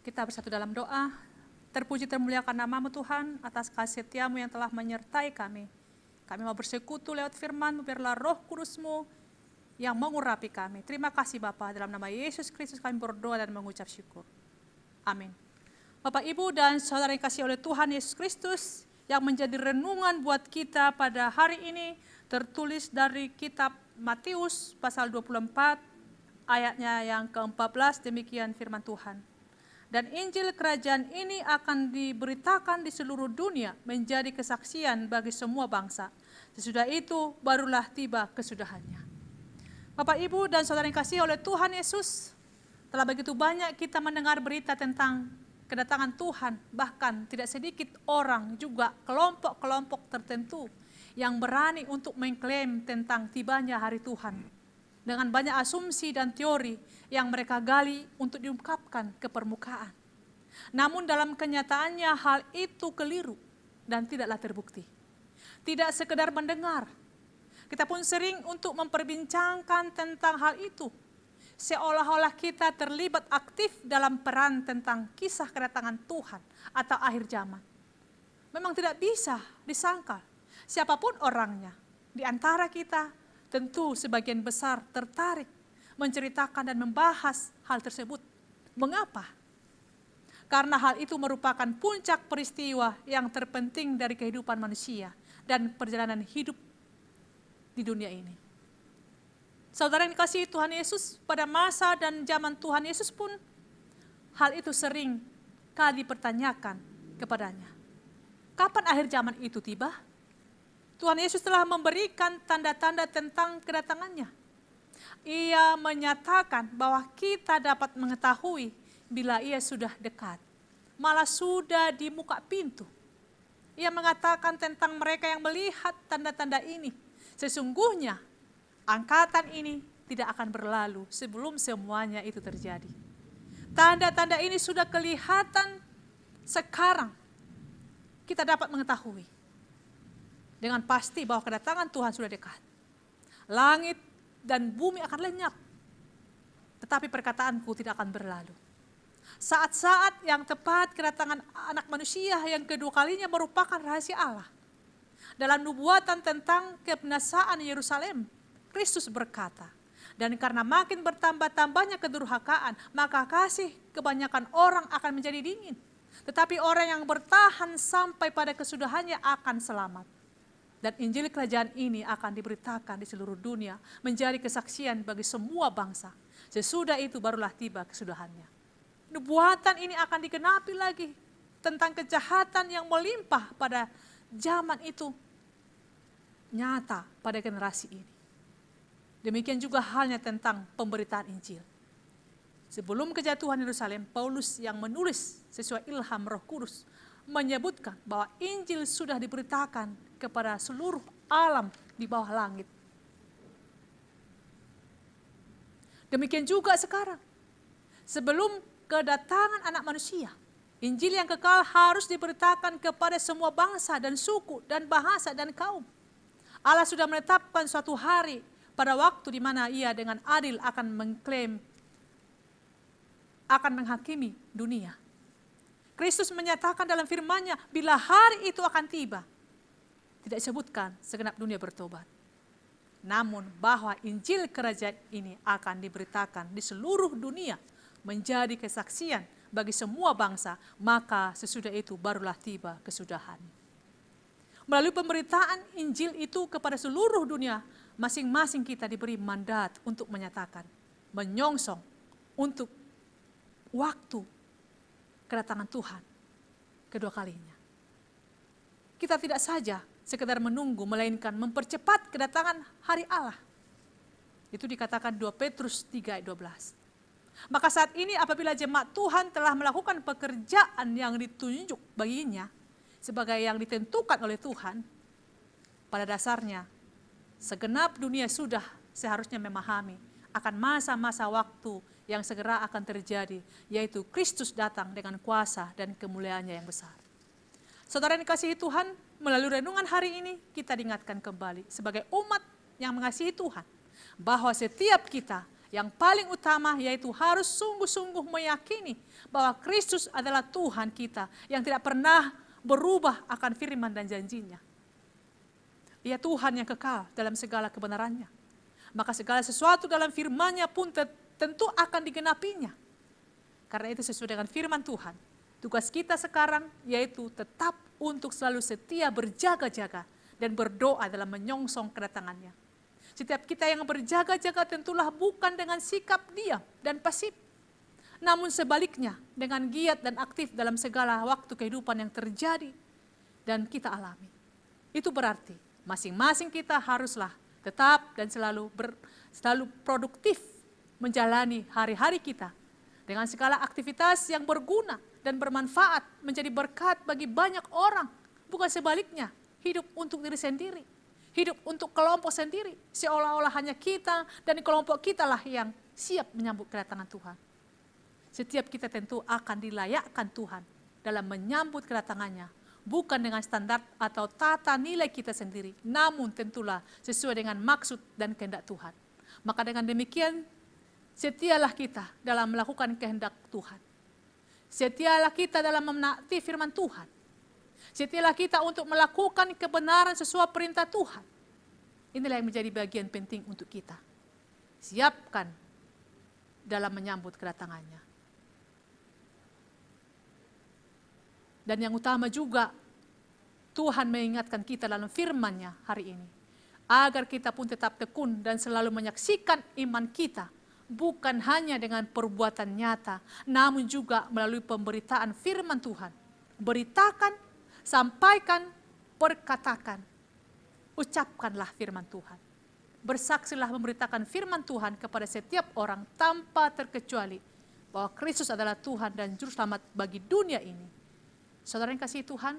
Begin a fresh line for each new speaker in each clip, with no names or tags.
Kita bersatu dalam doa. Terpuji termuliakan nama-Mu Tuhan atas kasih setia-Mu yang telah menyertai kami. Kami mau bersekutu lewat firman-Mu, biarlah Roh Kudus-Mu yang mengurapi kami. Terima kasih Bapa, dalam nama Yesus Kristus kami berdoa dan mengucap syukur. Amin. Bapak, Ibu, dan saudara yang kasih oleh Tuhan Yesus Kristus, yang menjadi renungan buat kita pada hari ini tertulis dari kitab Matius pasal 24 ayatnya yang ke-14, demikian firman Tuhan. Dan Injil kerajaan ini akan diberitakan di seluruh dunia menjadi kesaksian bagi semua bangsa. Sesudah itu barulah tiba kesudahannya. Bapak, Ibu, dan saudara yang kasih oleh Tuhan Yesus, telah begitu banyak kita mendengar berita tentang kedatangan Tuhan. Bahkan tidak sedikit orang, juga kelompok-kelompok tertentu yang berani untuk mengklaim tentang tibanya hari Tuhan. Dengan banyak asumsi dan teori yang mereka gali untuk diungkapkan ke permukaan. Namun dalam kenyataannya hal itu keliru dan tidaklah terbukti. Tidak sekedar mendengar. Kita pun sering untuk memperbincangkan tentang hal itu. Seolah-olah kita terlibat aktif dalam peran tentang kisah kedatangan Tuhan atau akhir zaman. Memang tidak bisa disangkal siapapun orangnya di antara kita. Tentu sebagian besar tertarik menceritakan dan membahas hal tersebut. Mengapa? Karena hal itu merupakan puncak peristiwa yang terpenting dari kehidupan manusia dan perjalanan hidup di dunia ini. Saudara yang dikasihi Tuhan Yesus, pada masa dan zaman Tuhan Yesus pun hal itu sering kali dipertanyakan kepadanya. Kapan akhir zaman itu tiba? Tuhan Yesus telah memberikan tanda-tanda tentang kedatangannya. Ia menyatakan bahwa kita dapat mengetahui bila ia sudah dekat. Malah sudah di muka pintu. Ia mengatakan tentang mereka yang melihat tanda-tanda ini. Sesungguhnya angkatan ini tidak akan berlalu sebelum semuanya itu terjadi. Tanda-tanda ini sudah kelihatan sekarang. Kita dapat mengetahui dengan pasti bahwa kedatangan Tuhan sudah dekat. Langit dan bumi akan lenyap, tetapi perkataanku tidak akan berlalu. Saat-saat yang tepat kedatangan anak manusia yang kedua kalinya merupakan rahasia Allah. Dalam nubuatan tentang kebinasaan Yerusalem, Kristus berkata, dan karena makin bertambah-tambahnya kedurhakaan, maka kasih kebanyakan orang akan menjadi dingin. Tetapi orang yang bertahan sampai pada kesudahannya akan selamat. Dan Injil kerajaan ini akan diberitakan di seluruh dunia menjadi kesaksian bagi semua bangsa. Sesudah itu barulah tiba kesudahannya. Nubuatan ini akan digenapi lagi tentang kejahatan yang melimpah pada zaman itu nyata pada generasi ini. Demikian juga halnya tentang pemberitaan Injil. Sebelum kejatuhan Yerusalem, Paulus yang menulis sesuai ilham Roh Kudus menyebutkan bahwa Injil sudah diberitakan kepada seluruh alam di bawah langit. Demikian juga sekarang. Sebelum kedatangan anak manusia, Injil yang kekal harus diberitakan kepada semua bangsa dan suku dan bahasa dan kaum. Allah sudah menetapkan suatu hari pada waktu di mana ia dengan adil akan mengklaim, akan menghakimi dunia. Kristus menyatakan dalam firman-Nya, bila hari itu akan tiba, tidak disebutkan segenap dunia bertobat. Namun bahwa Injil kerajaan ini akan diberitakan di seluruh dunia menjadi kesaksian bagi semua bangsa, maka sesudah itu barulah tiba kesudahan. Melalui pemberitaan Injil itu kepada seluruh dunia, masing-masing kita diberi mandat untuk menyatakan, menyongsong untuk waktu kedatangan Tuhan kedua kalinya. Kita tidak saja sekedar menunggu, melainkan mempercepat kedatangan hari Allah. Itu dikatakan 2 Petrus 3 ayat 12. Maka saat ini apabila jemaat Tuhan telah melakukan pekerjaan yang ditunjuk baginya sebagai yang ditentukan oleh Tuhan, pada dasarnya segenap dunia sudah seharusnya memahami akan masa-masa waktu yang segera akan terjadi, yaitu Kristus datang dengan kuasa dan kemuliaannya yang besar. Saudara yang dikasihi Tuhan, melalui renungan hari ini kita diingatkan kembali sebagai umat yang mengasihi Tuhan, bahwa setiap kita Yang paling utama yaitu harus sungguh-sungguh meyakini bahwa Kristus adalah Tuhan kita yang tidak pernah berubah akan firman dan janjinya. Dia Tuhan yang kekal dalam segala kebenarannya. Maka segala sesuatu dalam firman-Nya pun tentu akan digenapinya. Karena itu sesuai dengan firman Tuhan. Tugas kita sekarang yaitu tetap untuk selalu setia berjaga-jaga dan berdoa dalam menyongsong kedatangannya. Setiap kita yang berjaga-jaga tentulah bukan dengan sikap diam dan pasif. Namun sebaliknya dengan giat dan aktif dalam segala waktu kehidupan yang terjadi dan kita alami. Itu berarti masing-masing kita haruslah tetap dan selalu produktif menjalani hari-hari kita dengan segala aktivitas yang berguna dan bermanfaat menjadi berkat bagi banyak orang. Bukan sebaliknya, hidup untuk diri sendiri, hidup untuk kelompok sendiri, seolah-olah hanya kita dan kelompok kita lah yang siap menyambut kedatangan Tuhan. Setiap kita tentu akan dilayakkan Tuhan dalam menyambut kedatangannya, bukan dengan standar atau tata nilai kita sendiri, namun tentulah sesuai dengan maksud dan kehendak Tuhan. Maka dengan demikian, setialah kita dalam melakukan kehendak Tuhan. Setialah kita dalam menaati firman Tuhan. Setialah kita untuk melakukan kebenaran sesuai perintah Tuhan. Inilah yang menjadi bagian penting untuk kita. Siapkan dalam menyambut kedatangannya. Dan yang utama juga, Tuhan mengingatkan kita dalam firman-Nya hari ini. Agar kita pun tetap tekun dan selalu menyaksikan iman kita. Bukan hanya dengan perbuatan nyata, namun juga melalui pemberitaan firman Tuhan. Beritakan, sampaikan, perkatakan. Ucapkanlah firman Tuhan. Bersaksilah memberitakan firman Tuhan kepada setiap orang tanpa terkecuali. Bahwa Kristus adalah Tuhan dan Juru Selamat bagi dunia ini. Saudara yang kasih Tuhan,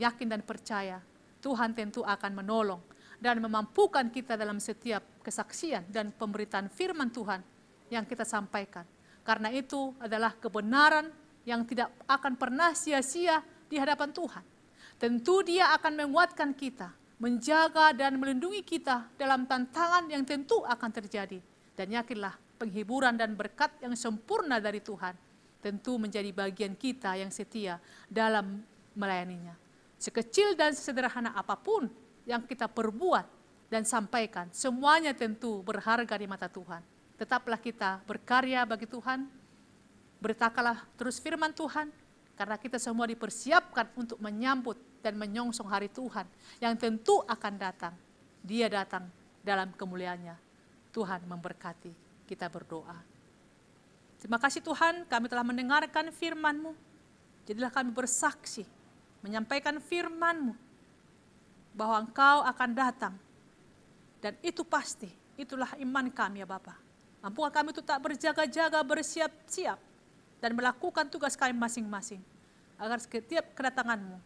yakin dan percaya Tuhan tentu akan menolong dan memampukan kita dalam setiap kesaksian dan pemberitaan firman Tuhan yang kita sampaikan. Karena itu adalah kebenaran yang tidak akan pernah sia-sia di hadapan Tuhan. Tentu Dia akan menguatkan kita, menjaga dan melindungi kita dalam tantangan yang tentu akan terjadi. Dan yakinlah penghiburan dan berkat yang sempurna dari Tuhan tentu menjadi bagian kita yang setia dalam melayaninya. Sekecil dan sesederhana apapun yang kita perbuat dan sampaikan, semuanya tentu berharga di mata Tuhan. Tetaplah kita berkarya bagi Tuhan, beritakanlah terus firman Tuhan, karena kita semua dipersiapkan untuk menyambut dan menyongsong hari Tuhan yang tentu akan datang. Dia datang dalam kemuliaannya. Tuhan memberkati, kita berdoa. Terima kasih Tuhan, kami telah mendengarkan firman-Mu. Jadilah kami bersaksi, menyampaikan firman-Mu, bahwa Engkau akan datang. Dan itu pasti, itulah iman kami ya Bapa. Mampukan kami untuk tak berjaga-jaga, bersiap-siap, dan melakukan tugas kami masing-masing. Agar setiap kedatangan-Mu,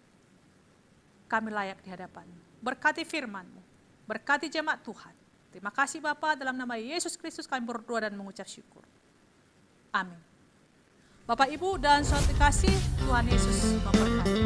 kami layak di hadapan-Mu. Berkati firman-Mu, berkati jemaat Tuhan. Terima kasih Bapa, dalam nama Yesus Kristus kami berdoa dan mengucap syukur. Amin. Bapak, Ibu, dan saudara kasih, Tuhan Yesus memberkati.